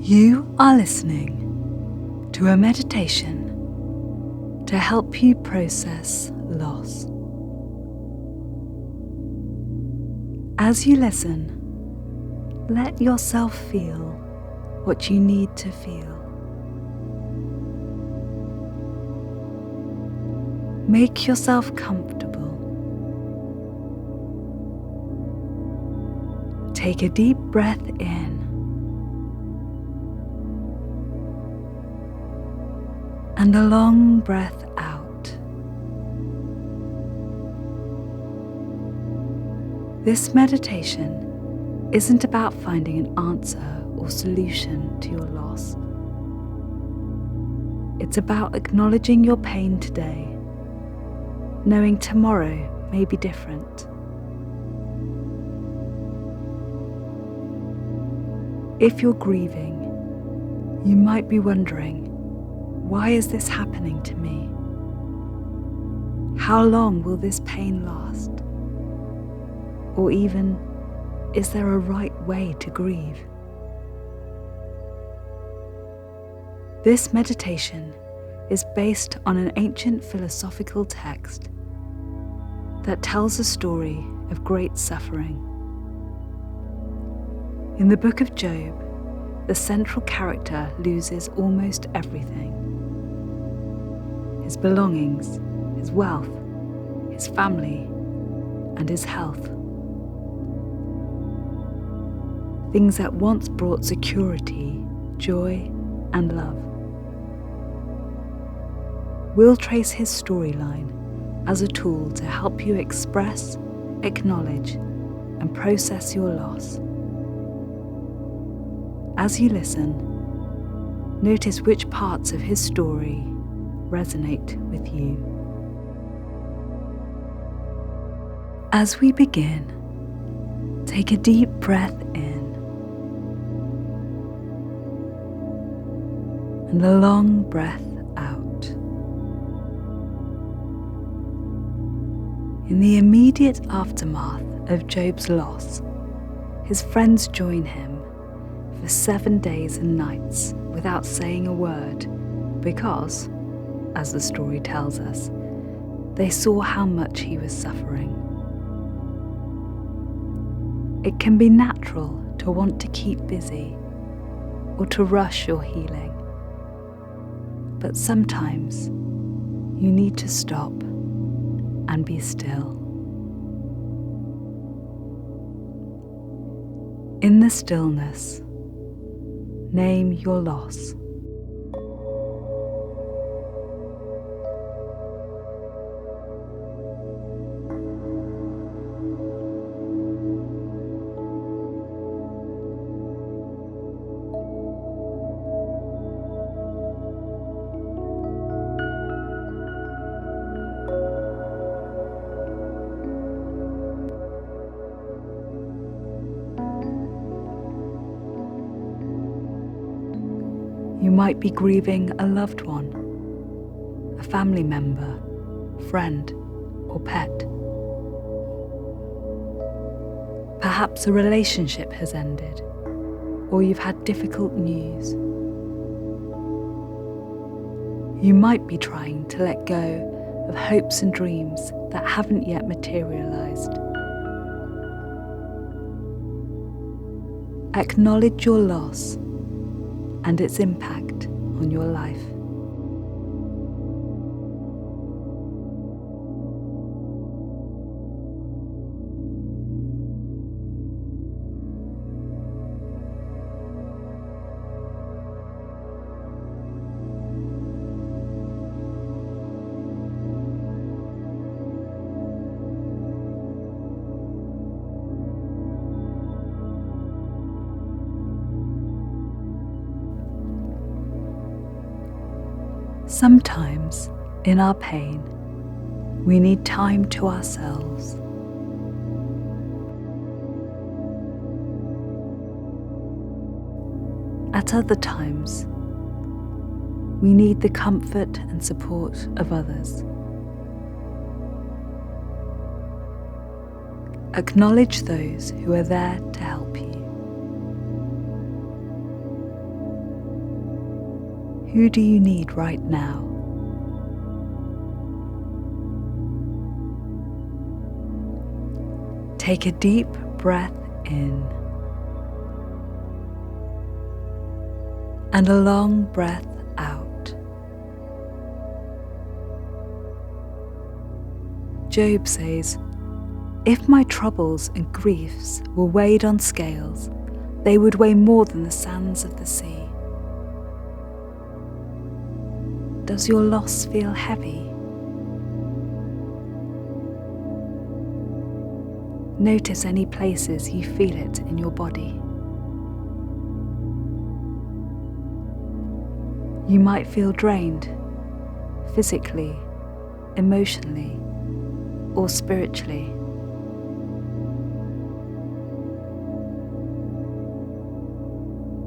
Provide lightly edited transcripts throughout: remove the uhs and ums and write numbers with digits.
You are listening to a meditation to help you process loss. As you listen, let yourself feel what you need to feel. Make yourself comfortable. Take a deep breath in and a long breath out. This meditation isn't about finding an answer or solution to your loss. It's about acknowledging your pain today, knowing tomorrow may be different. If you're grieving, you might be wondering, why is this happening to me? How long will this pain last? Or even, is there a right way to grieve? This meditation is based on an ancient philosophical text that tells a story of great suffering. In the book of Job, the central character loses almost everything: his belongings, his wealth, his family, and his health. Things that once brought security, joy, and love. We'll trace his storyline as a tool to help you express, acknowledge, and process your loss. As you listen, notice which parts of his story resonate with you. As we begin, take a deep breath in and a long breath out. In the immediate aftermath of Job's loss, his friends join him for 7 days and nights without saying a word because, as the story tells us, they saw how much he was suffering. It can be natural to want to keep busy or to rush your healing, but sometimes you need to stop and be still. In the stillness, name your loss. You might be grieving a loved one, a family member, friend, or pet. Perhaps a relationship has ended, or you've had difficult news. You might be trying to let go of hopes and dreams that haven't yet materialized. Acknowledge your loss and its impact on your life. Sometimes, in our pain, we need time to ourselves. At other times, we need the comfort and support of others. Acknowledge those who are there to help you. Who do you need right now? Take a deep breath in and a long breath out. Job says, "If my troubles and griefs were weighed on scales, they would weigh more than the sands of the sea." Does your loss feel heavy? Notice any places you feel it in your body. You might feel drained, physically, emotionally, or spiritually.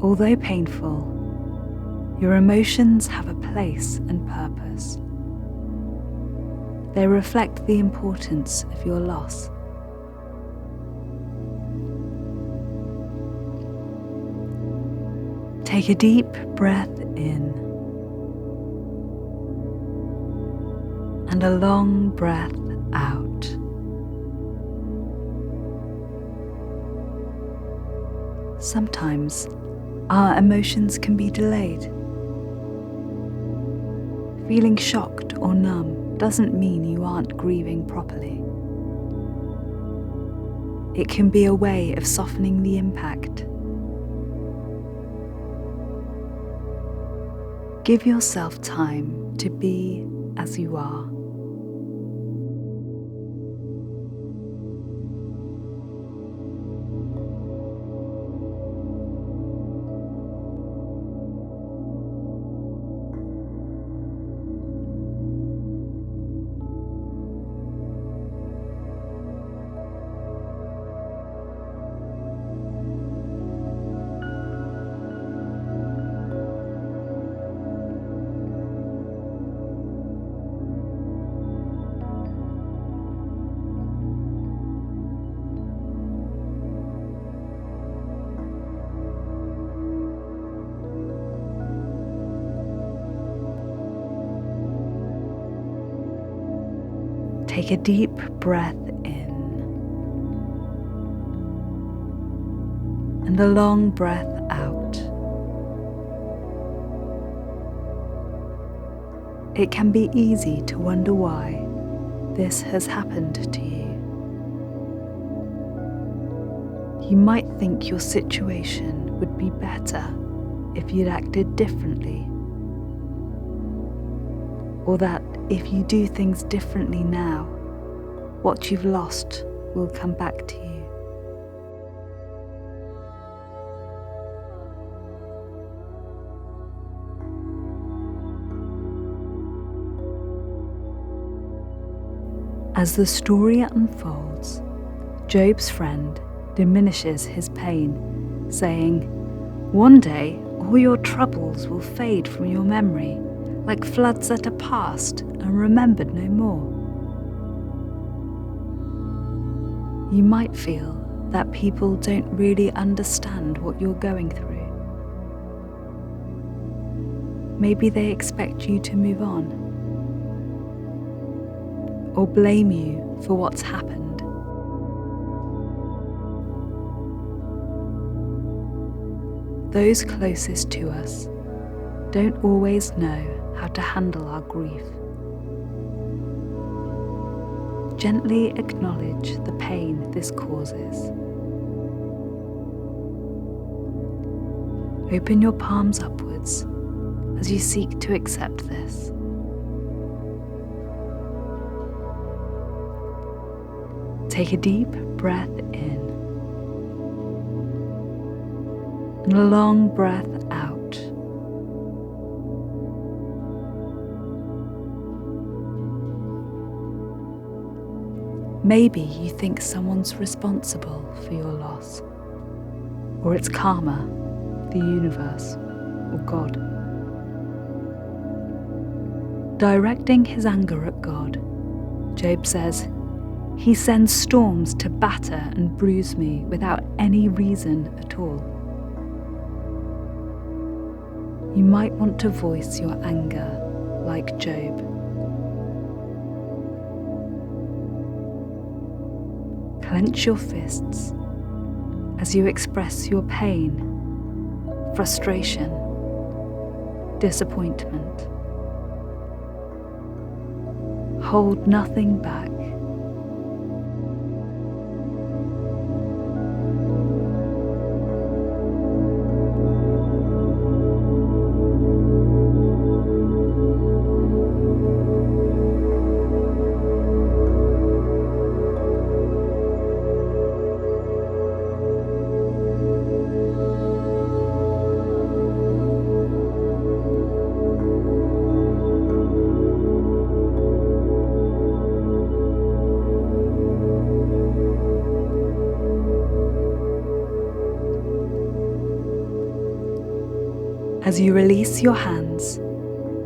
Although painful, your emotions have a place and purpose. They reflect the importance of your loss. Take a deep breath in and a long breath out. Sometimes our emotions can be delayed. Feeling shocked or numb doesn't mean you aren't grieving properly. It can be a way of softening the impact. Give yourself time to be as you are. Take a deep breath in and a long breath out. It can be easy to wonder why this has happened to you. You might think your situation would be better if you'd acted differently, or that if you do things differently now, what you've lost will come back to you. As the story unfolds, Job's friend diminishes his pain, saying, "One day all your troubles will fade from your memory, like floods that are past and remembered no more." You might feel that people don't really understand what you're going through. Maybe they expect you to move on, or blame you for what's happened. Those closest to us don't always know how to handle our grief. Gently acknowledge the pain this causes. Open your palms upwards as you seek to accept this. Take a deep breath in and a long breath out. Maybe you think someone's responsible for your loss, or it's karma, the universe, or God. Directing his anger at God, Job says, "He sends storms to batter and bruise me without any reason at all." You might want to voice your anger like Job. Clench your fists as you express your pain, frustration, disappointment. Hold nothing back. As you release your hands,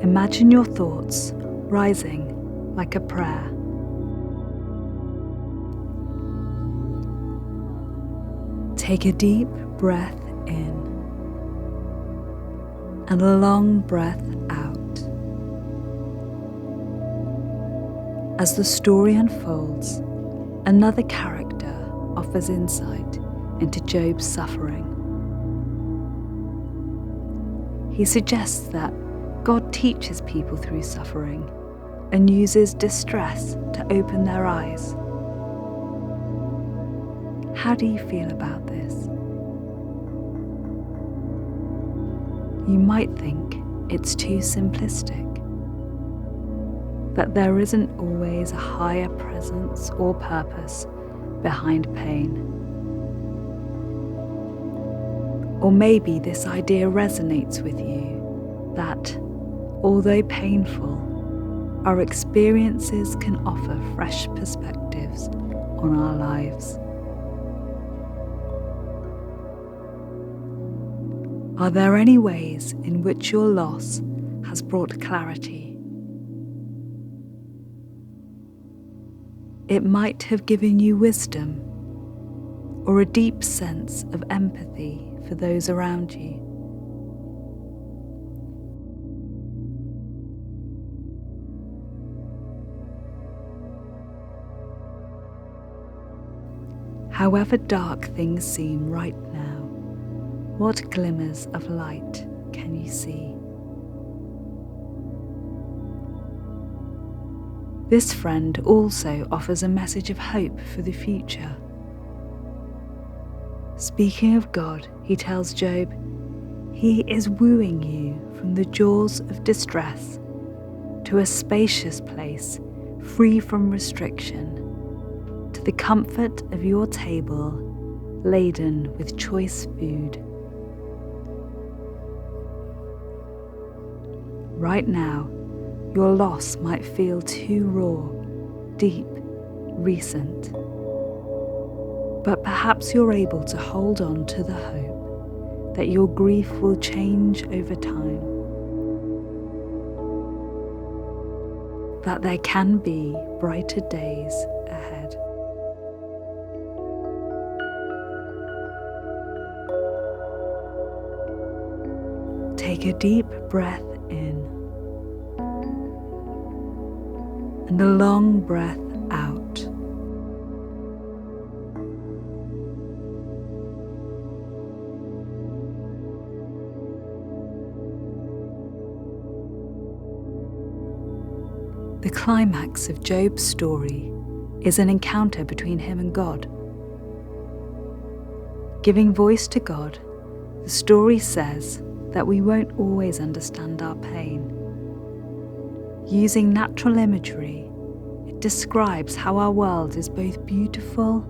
imagine your thoughts rising like a prayer. Take a deep breath in and a long breath out. As the story unfolds, another character offers insight into Job's suffering. He suggests that God teaches people through suffering and uses distress to open their eyes. How do you feel about this? You might think it's too simplistic, that there isn't always a higher presence or purpose behind pain. Or maybe this idea resonates with you, that, although painful, our experiences can offer fresh perspectives on our lives. Are there any ways in which your loss has brought clarity? It might have given you wisdom or a deep sense of empathy for those around you. However dark things seem right now, what glimmers of light can you see? This friend also offers a message of hope for the future. Speaking of God, he tells Job, he is wooing you from the jaws of distress to a spacious place free from restriction, to the comfort of your table laden with choice food. Right now, your loss might feel too raw, deep, recent. But perhaps you're able to hold on to the hope that your grief will change over time, that there can be brighter days ahead. Take a deep breath in and a long breath out. The climax of Job's story is an encounter between him and God. Giving voice to God, the story says that we won't always understand our pain. Using natural imagery, it describes how our world is both beautiful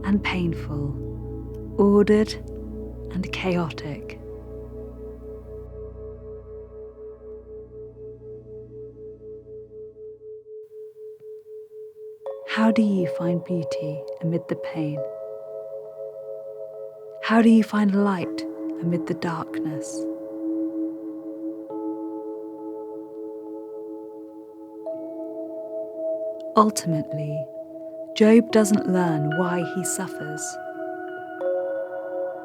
and painful, ordered and chaotic. How do you find beauty amid the pain? How do you find light amid the darkness? Ultimately, Job doesn't learn why he suffers,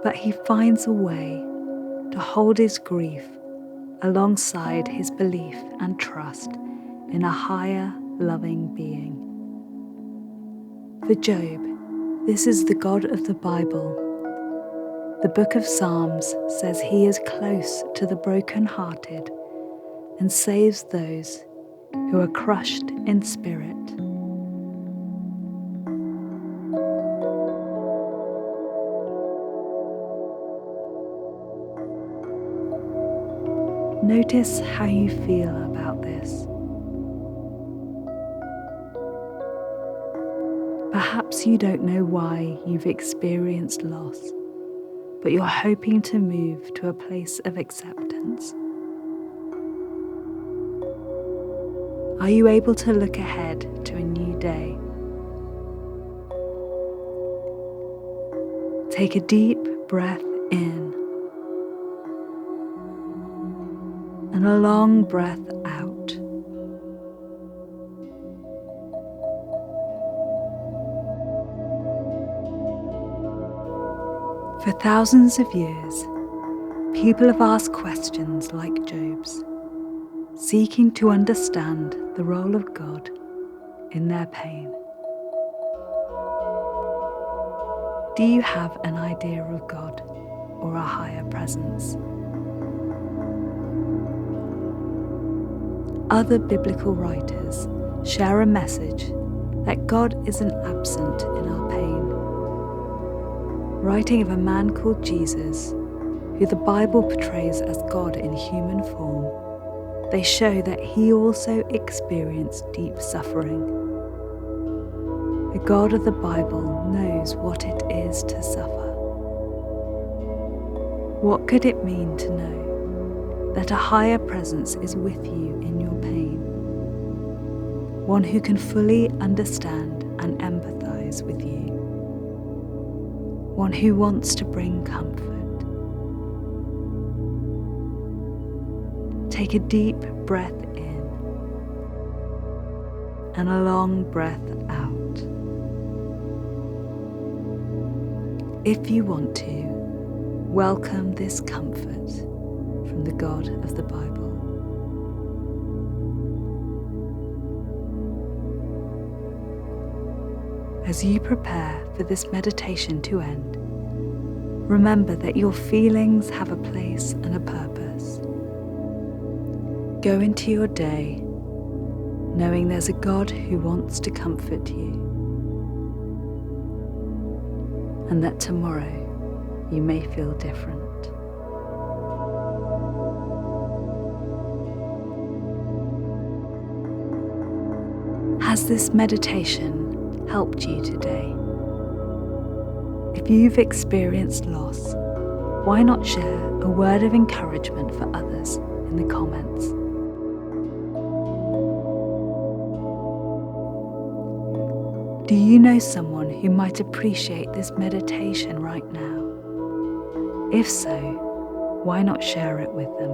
but he finds a way to hold his grief alongside his belief and trust in a higher, loving being. For Job, this is the God of the Bible. The book of Psalms says he is close to the broken-hearted and saves those who are crushed in spirit. Notice how you feel about this. Perhaps you don't know why you've experienced loss, but you're hoping to move to a place of acceptance. Are you able to look ahead to a new day? Take a deep breath in and a long breath out. For thousands of years, people have asked questions like Job's, seeking to understand the role of God in their pain. Do you have an idea of God or a higher presence? Other biblical writers share a message that God isn't absent in our pain. Writing of a man called Jesus, who the Bible portrays as God in human form, they show that he also experienced deep suffering. The God of the Bible knows what it is to suffer. What could it mean to know that a higher presence is with you in your pain? One who can fully understand and empathize with you. One who wants to bring comfort. Take a deep breath in and a long breath out. If you want to, welcome this comfort from the God of the Bible. As you prepare for this meditation to end, remember that your feelings have a place and a purpose. Go into your day knowing there's a God who wants to comfort you, and that tomorrow you may feel different. Has this meditation helped you today? If you've experienced loss, why not share a word of encouragement for others in the comments? Do you know someone who might appreciate this meditation right now? If so, why not share it with them?